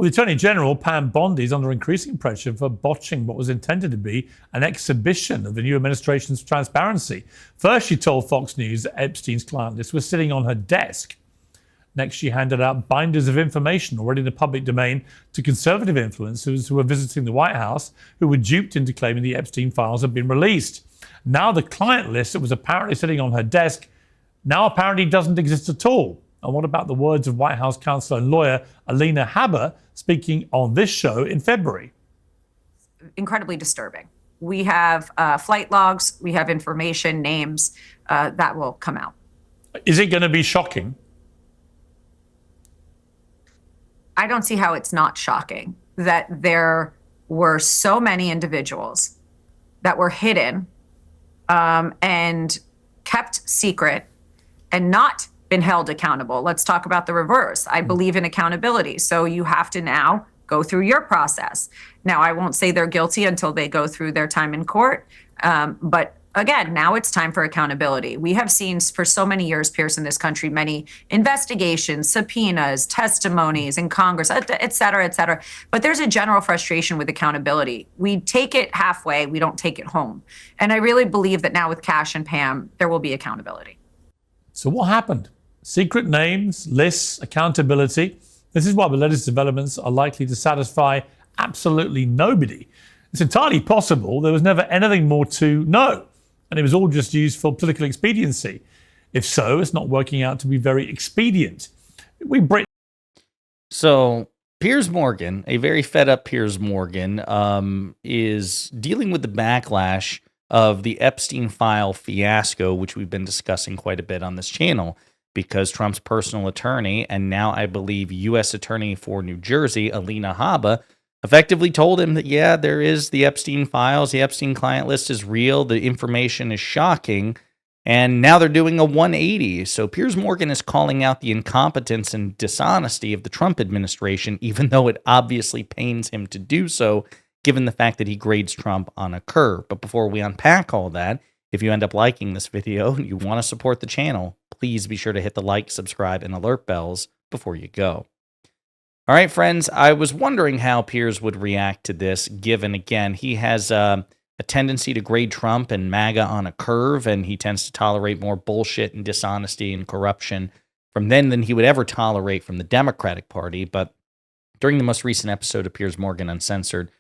Well, the Attorney General, Pam Bondi, is under increasing pressure for botching what was intended to be an exhibition of the new administration's transparency. First, she told Fox News that Epstein's client list was sitting on her desk. Next, she handed out binders of information already in the public domain to conservative influencers who were visiting the White House, who were duped into claiming the Epstein files had been released. Now the client list that was apparently sitting on her desk now apparently doesn't exist at all. And what about the words of White House counsel and lawyer Alina Habba speaking on this show in February? Incredibly disturbing. We have flight logs, we have information, names that will come out. Is it going to be shocking? I don't see how it's not shocking that there were so many individuals that were hidden and kept secret and not been held accountable. Let's talk about the reverse. I believe in accountability. So you have to now go through your process. Now, I won't say they're guilty until they go through their time in court. But again, now it's time for accountability. We have seen for so many years, Piers, in this country, many investigations, subpoenas, testimonies in Congress, et cetera, et cetera. But there's a general frustration with accountability. We take it halfway, we don't take it home. And I really believe that now with Cash and Pam, there will be accountability. So what happened? Secret names, lists, accountability. This is why the latest developments are likely to satisfy absolutely nobody. It's entirely possible there was never anything more to know, and it was all just used for political expediency. If so, it's not working out to be very expedient. So Piers Morgan, a very fed up Piers Morgan, is dealing with the backlash of the Epstein file fiasco, which we've been discussing quite a bit on this channel, because Trump's personal attorney, and now I believe U.S. Attorney for New Jersey, Alina Habba, effectively told him that, yeah, there is the Epstein files, the Epstein client list is real, the information is shocking, and now they're doing a 180. So Piers Morgan is calling out the incompetence and dishonesty of the Trump administration, even though it obviously pains him to do so, given the fact that he grades Trump on a curve. But before we unpack all that, if you end up liking this video and you want to support the channel, please be sure to hit the like, subscribe, and alert bells before you go. All right, friends, I was wondering how Piers would react to this, given, again, he has a tendency to grade Trump and MAGA on a curve, and he tends to tolerate more bullshit and dishonesty and corruption from them than he would ever tolerate from the Democratic Party. But during the most recent episode of Piers Morgan Uncensored,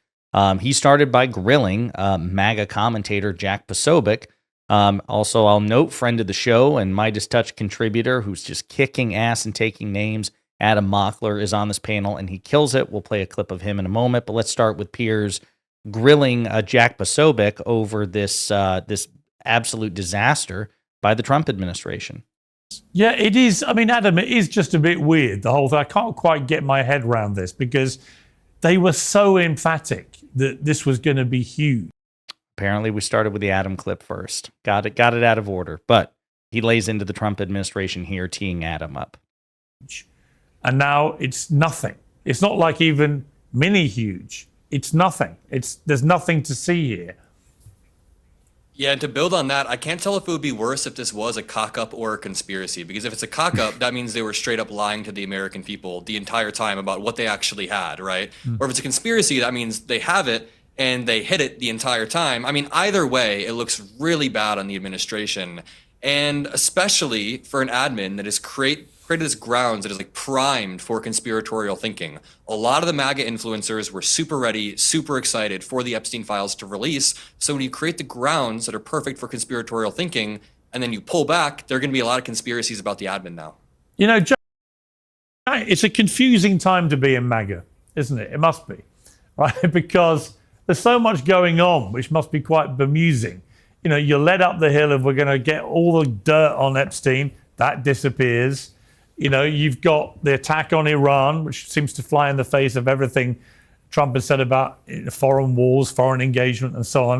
he started by grilling MAGA commentator Jack Posobiec. Also, I'll note, friend of the show and Midas Touch contributor who's just kicking ass and taking names, Adam Mockler, is on this panel, and he kills it. We'll play a clip of him in a moment, but let's start with Piers grilling Jack Posobiec over this absolute disaster by the Trump administration. Yeah, it is. I mean, Adam, it is just a bit weird, the whole thing. I can't quite get my head around this because they were so emphatic that this was going to be huge. Apparently, we started with the Adam clip first. Got it out of order. But he lays into the Trump administration here, teeing Adam up. And now it's nothing. It's not like even mini huge. It's nothing. There's nothing to see here. Yeah, and to build on that, I can't tell if it would be worse if this was a cock-up or a conspiracy. Because if it's a cock-up, that means they were straight up lying to the American people the entire time about what they actually had, right? Or if it's a conspiracy, that means they have it and they hid it the entire time. I mean, either way, it looks really bad on the administration. And especially for an admin that has created this grounds that is like primed for conspiratorial thinking. A lot of the MAGA influencers were super ready, super excited for the Epstein files to release. So when you create the grounds that are perfect for conspiratorial thinking, and then you pull back, there are going to be a lot of conspiracies about the admin now. You know, it's a confusing time to be in MAGA, isn't it? It must be, right? Because there's so much going on, which must be quite bemusing. You know, you're led up the hill of we're going to get all the dirt on Epstein. That disappears. You know, you've got the attack on Iran, which seems to fly in the face of everything Trump has said about foreign wars, foreign engagement, and so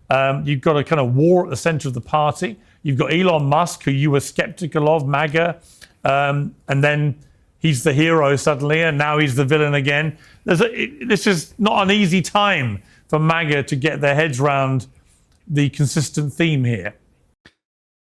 on. You've got a kind of war at the center of the party. You've got Elon Musk, who you were skeptical of, MAGA, and then he's the hero suddenly, and now he's the villain again. This is not an easy time for MAGA to get their heads around the consistent theme here.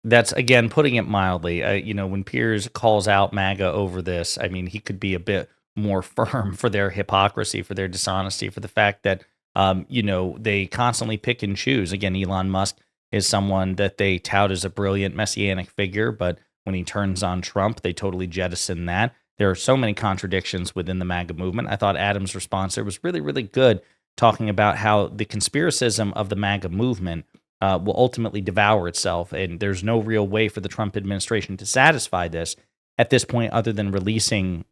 That's, again, putting it mildly. You know, when Piers calls out MAGA over this, I mean, he could be a bit more firm for their hypocrisy, for their dishonesty, for the fact that, they constantly pick and choose. Again, Elon Musk is someone that they tout as a brilliant messianic figure, but when he turns on Trump, they totally jettison that. There are so many contradictions within the MAGA movement. I thought Adam's response there was really, really good, talking about how the conspiracism of the MAGA movement will ultimately devour itself, and there's no real way for the Trump administration to satisfy this at this point, other than releasing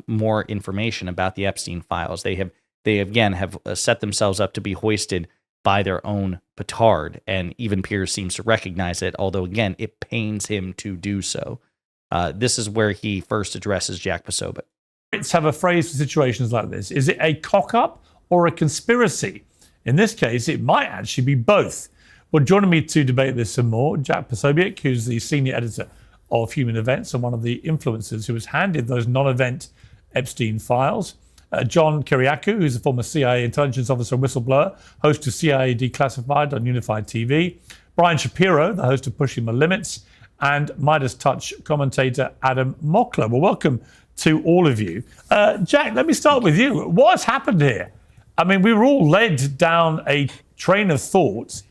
more information about the Epstein files. They again have set themselves up to be hoisted by their own petard, and even Piers seems to recognize it, although again, it pains him to do so. This is where he first addresses Jack Posobiec. Let's have a phrase for situations like this. Is it a cock-up or a conspiracy? In this case, it might actually be both. Well, joining me to debate this some more, Jack Posobiec, who's the senior editor of Human Events and one of the influencers who was handed those non-event Epstein files. John Kiriakou, who's a former CIA intelligence officer and whistleblower, host of CIA Declassified on Unified TV. Brian Shapiro, the host of Pushing the Limits, and Midas Touch commentator Adam Mockler. Well, welcome to all of you. Jack, let me start with you. What has happened here? I mean, we were all led down a train of thought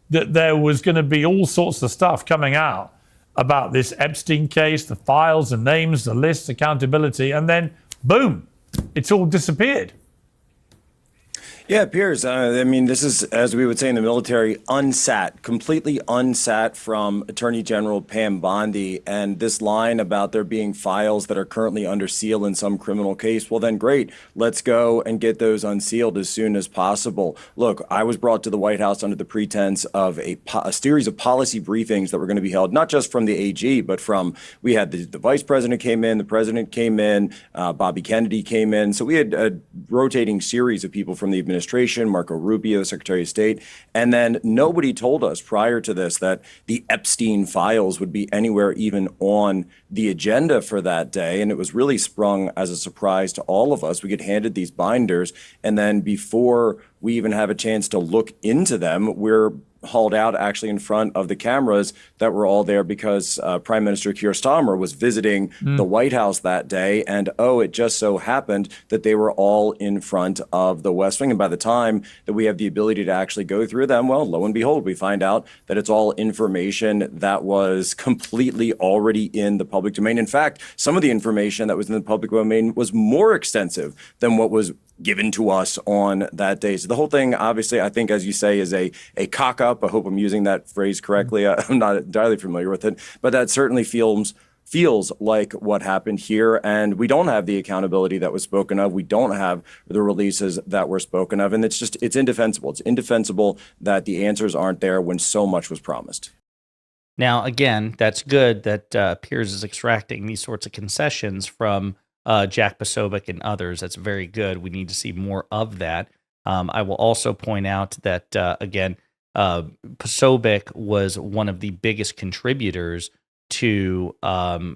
that there was going to be all sorts of stuff coming out about this Epstein case, the files, the names, the lists, accountability, and then boom, it's all disappeared. Yeah, Piers. This is, as we would say in the military, unsat, completely unsat from Attorney General Pam Bondi. And this line about there being files that are currently under seal in some criminal case, well, then great. Let's go and get those unsealed as soon as possible. Look, I was brought to the White House under the pretense of a series of policy briefings that were going to be held, not just from the AG, but we had the vice president came in, the president came in, Bobby Kennedy came in. So we had a rotating series of people from the administration, Marco Rubio, the Secretary of State, and then nobody told us prior to this that the Epstein files would be anywhere even on the agenda for that day. And it was really sprung as a surprise to all of us. We get handed these binders, and then before we even have a chance to look into them, we're hauled out actually in front of the cameras that were all there because Prime Minister Keir Starmer was visiting the White House that day. And it just so happened that they were all in front of the West Wing. And by the time that we have the ability to actually go through them, well, lo and behold, we find out that it's all information that was completely already in the public domain. In fact, some of the information that was in the public domain was more extensive than what was given to us on that day. So the whole thing, obviously, I think, as you say, is a cock-up. I hope I'm using that phrase correctly. I'm not entirely familiar with it, but that certainly feels like what happened here. And we don't have the accountability that was spoken of. We don't have the releases that were spoken of. And it's indefensible. It's indefensible that the answers aren't there when so much was promised. Now, again, that's good that Piers is extracting these sorts of concessions from Jack Posobiec and others. That's very good. We need to see more of that. I will also point out that, Posobiec was one of the biggest contributors to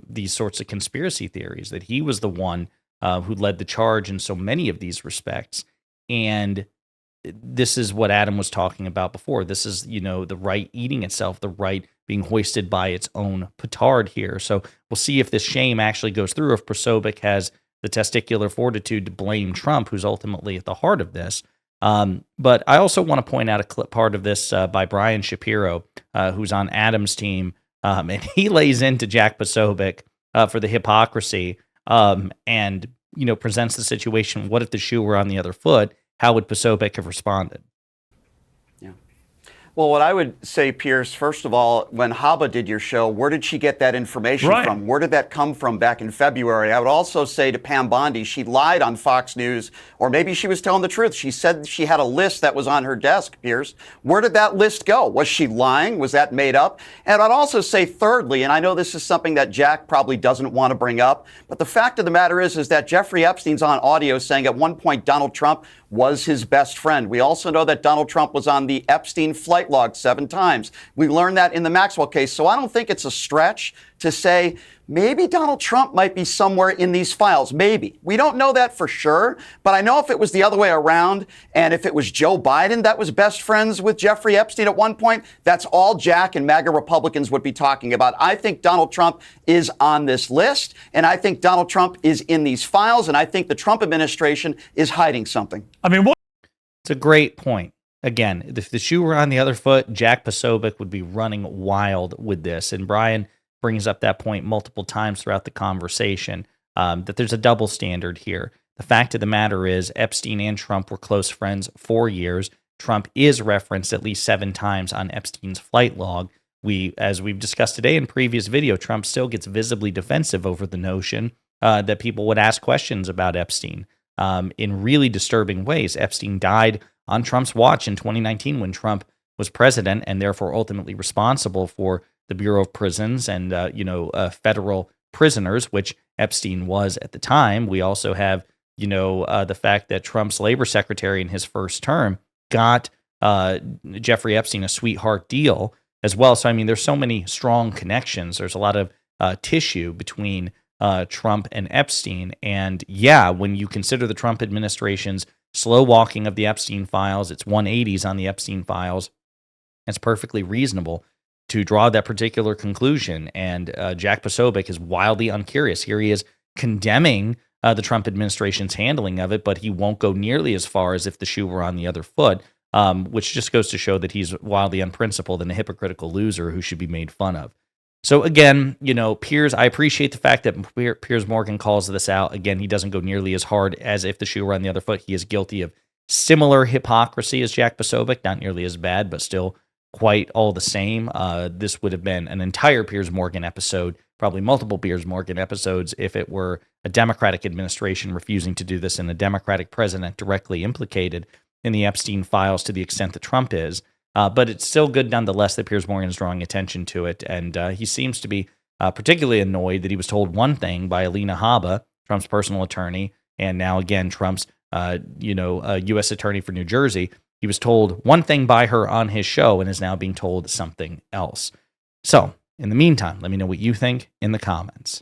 these sorts of conspiracy theories, that he was the one who led the charge in so many of these respects. And this is what Adam was talking about before. This is, the right eating itself, the right being hoisted by its own petard here. So we'll see if this shame actually goes through, if Posobiec has the testicular fortitude to blame Trump, who's ultimately at the heart of this. But I also want to point out a clip part of this by Brian Shapiro, who's on Adam's team, and he lays into Jack Posobiec for the hypocrisy and, presents the situation. What if the shoe were on the other foot? How would Posobiec have responded? Well, what I would say, Piers, first of all, when Haba did your show, where did she get that information from? Where did that come from back in February? I would also say to Pam Bondi, she lied on Fox News, or maybe she was telling the truth. She said she had a list that was on her desk, Piers. Where did that list go? Was she lying? Was that made up? And I'd also say, thirdly, and I know this is something that Jack probably doesn't want to bring up, but the fact of the matter is that Jeffrey Epstein's on audio saying at one point Donald Trump was his best friend. We also know that Donald Trump was on the Epstein flight flight log 7 times. We learned that in the Maxwell case. So I don't think it's a stretch to say maybe Donald Trump might be somewhere in these files. Maybe. We don't know that for sure. But I know if it was the other way around, and if it was Joe Biden that was best friends with Jeffrey Epstein at one point, that's all Jack and MAGA Republicans would be talking about. I think Donald Trump is on this list, and I think Donald Trump is in these files, and I think the Trump administration is hiding something. I mean, what? It's a great point. Again, if the shoe were on the other foot, Jack Posobiec would be running wild with this. And Brian brings up that point multiple times throughout the conversation, that there's a double standard here. The fact of the matter is Epstein and Trump were close friends for years. Trump is referenced at least 7 times on Epstein's flight log. As we've discussed today in previous video, Trump still gets visibly defensive over the notion that people would ask questions about Epstein in really disturbing ways. Epstein died on Trump's watch in 2019 when Trump was president, and therefore ultimately responsible for the Bureau of Prisons and federal prisoners, which Epstein was at the time. We also have the fact that Trump's labor secretary in his first term got Jeffrey Epstein a sweetheart deal as well. So I mean, there's so many strong connections. There's a lot of tissue between Trump and Epstein. And yeah, when you consider the Trump administration's slow walking of the Epstein files, its 180s on the Epstein files, it's perfectly reasonable to draw that particular conclusion. And Jack Posobiec is wildly uncurious. Here he is condemning the Trump administration's handling of it, but he won't go nearly as far as if the shoe were on the other foot, which just goes to show that he's wildly unprincipled and a hypocritical loser who should be made fun of. So again, Piers, I appreciate the fact that Piers Morgan calls this out. Again, he doesn't go nearly as hard as if the shoe were on the other foot. He is guilty of similar hypocrisy as Jack Posobiec, not nearly as bad, but still quite all the same. This would have been an entire Piers Morgan episode, probably multiple Piers Morgan episodes, if it were a Democratic administration refusing to do this and a Democratic president directly implicated in the Epstein files to the extent that Trump is. But it's still good nonetheless that Piers Morgan is drawing attention to it. And he seems to be particularly annoyed that he was told one thing by Alina Habba, Trump's personal attorney, and now again, Trump's U.S. attorney for New Jersey. He was told one thing by her on his show and is now being told something else. So in the meantime, let me know what you think in the comments.